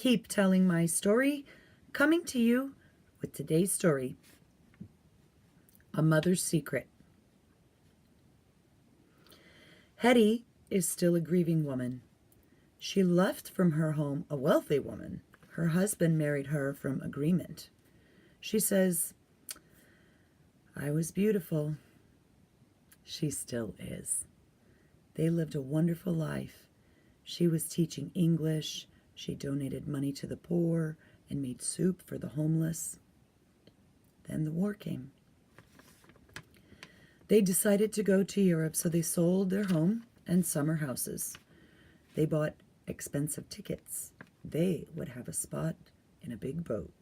keep telling my story, coming to you with today's story, A Mother's Secret. Hetty is still a grieving woman. She left from her home a wealthy woman. Her husband married her from agreement. She says, "I was beautiful." She still is. They lived a wonderful life. She was teaching English. She donated money to the poor and made soup for the homeless. Then the war came. They decided to go to Europe, so they sold their home and summer houses. They bought expensive tickets. They would have a spot in a big boat.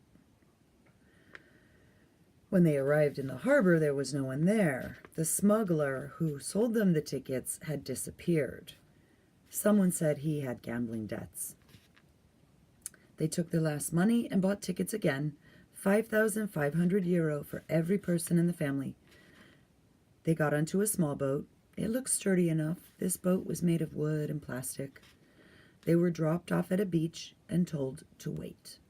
When they arrived in the harbor, there was no one there. The smuggler who sold them the tickets had disappeared. Someone said he had gambling debts. They took their last money and bought tickets again, 5,500 euro for every person in the family. They got onto a small boat. It looked sturdy enough. This boat was made of wood and plastic. They were dropped off at a beach and told to wait.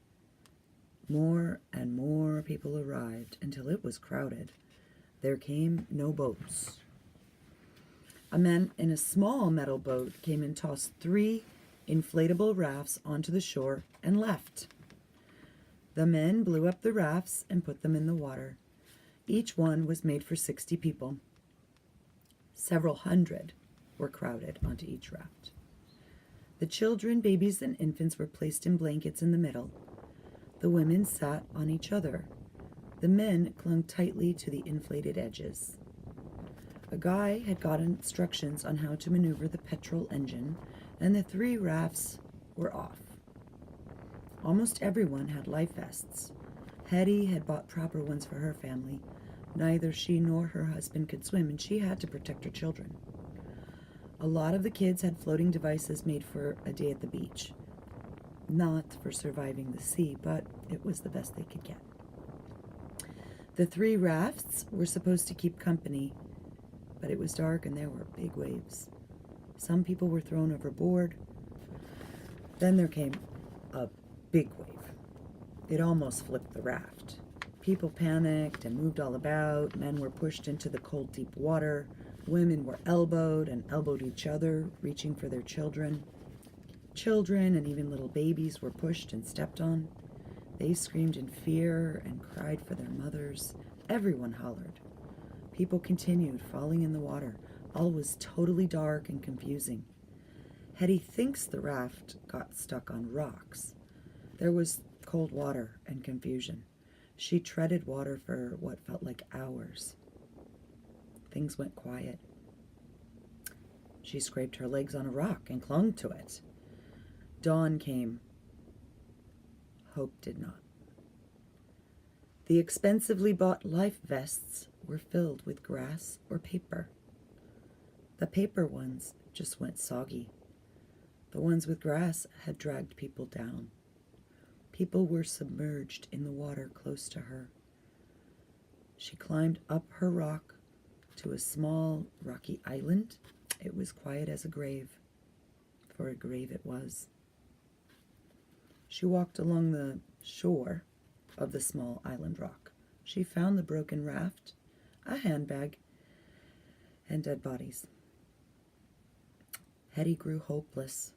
More and more people arrived until it was crowded. There came no boats. A man in a small metal boat came and tossed 3 inflatable rafts onto the shore and left. The men blew up the rafts and put them in the water. Each one was made for 60 people. Several hundred were crowded onto each raft. The children, babies, and infants were placed in blankets in the middle. The women sat on each other. The men clung tightly to the inflated edges. A guy had got instructions on how to maneuver the petrol engine, and the 3 rafts were off. Almost everyone had life vests. Hetty had bought proper ones for her family. Neither she nor her husband could swim, and she had to protect her children. A lot of the kids had floating devices made for a day at the beach. Not for surviving the sea, but it was the best they could get. The 3 rafts were supposed to keep company, but it was dark and there were big waves. Some people were thrown overboard. Then there came a big wave. It almost flipped the raft. People panicked and moved all about. Men were pushed into the cold, deep water. Women were elbowed and elbowed each other, reaching for their children. Children and even little babies were pushed and stepped on. They screamed in fear and cried for their mothers. Everyone hollered. People continued falling in the water. All was totally dark and confusing. Hetty thinks the raft got stuck on rocks. There was cold water and confusion. She treaded water for what felt like hours. Things went quiet. She scraped her legs on a rock and clung to it. Dawn came. Hope did not. The expensively bought life vests were filled with grass or paper. The paper ones just went soggy. The ones with grass had dragged people down. People were submerged in the water close to her. She climbed up her rock to a small rocky island. It was quiet as a grave, for a grave it was. She walked along the shore of the small island rock. She found the broken raft, a handbag, and dead bodies. Hetty grew hopeless.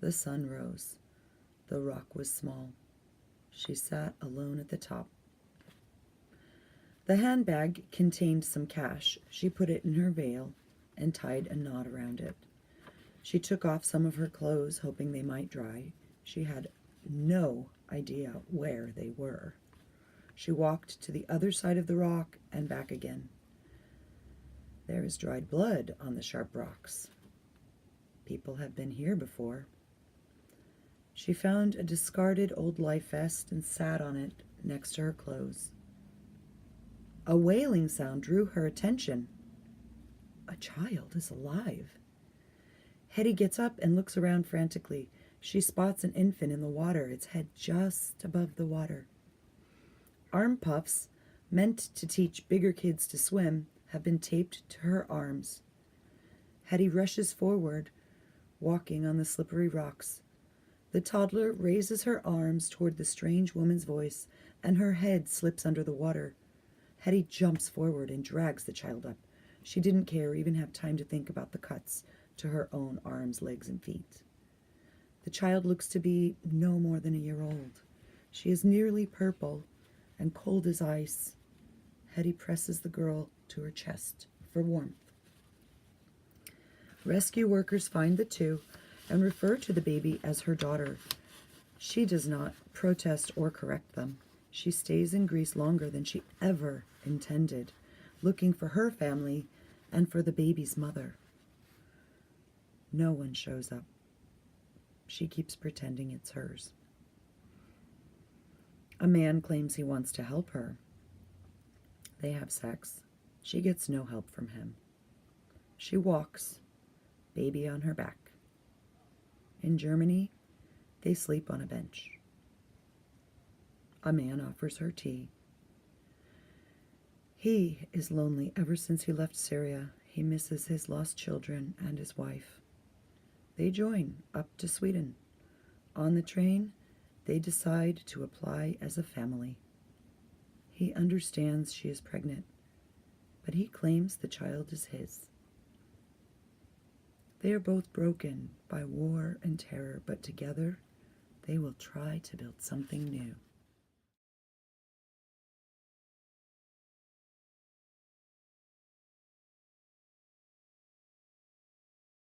The sun rose. The rock was small. She sat alone at the top. The handbag contained some cash. She put it in her veil and tied a knot around it. She took off some of her clothes, hoping they might dry. She had no idea where they were. She walked to the other side of the rock and back again. There is dried blood on the sharp rocks. People have been here before. She found a discarded old life vest and sat on it next to her clothes. A wailing sound drew her attention. A child is alive. Hetty gets up and looks around frantically. She spots an infant in the water, its head just above the water. Arm puffs, meant to teach bigger kids to swim, have been taped to her arms. Hetty rushes forward, walking on the slippery rocks. The toddler raises her arms toward the strange woman's voice, and her head slips under the water. Hetty jumps forward and drags the child up. She didn't care or even have time to think about the cuts to her own arms, legs, and feet. The child looks to be no more than a year old. She is nearly purple and cold as ice. Hetty presses the girl to her chest for warmth. Rescue workers find the two and refer to the baby as her daughter. She does not protest or correct them. She stays in Greece longer than she ever intended, looking for her family and for the baby's mother. No one shows up. She keeps pretending it's hers. A man claims he wants to help her. They have sex. She gets no help from him. She walks, baby on her back. In Germany, they sleep on a bench. A man offers her tea. He is lonely ever since he left Syria. He misses his lost children and his wife. They join up to Sweden. On the train, they decide to apply as a family. He understands she is pregnant, but he claims the child is his. They are both broken by war and terror, but together they will try to build something new.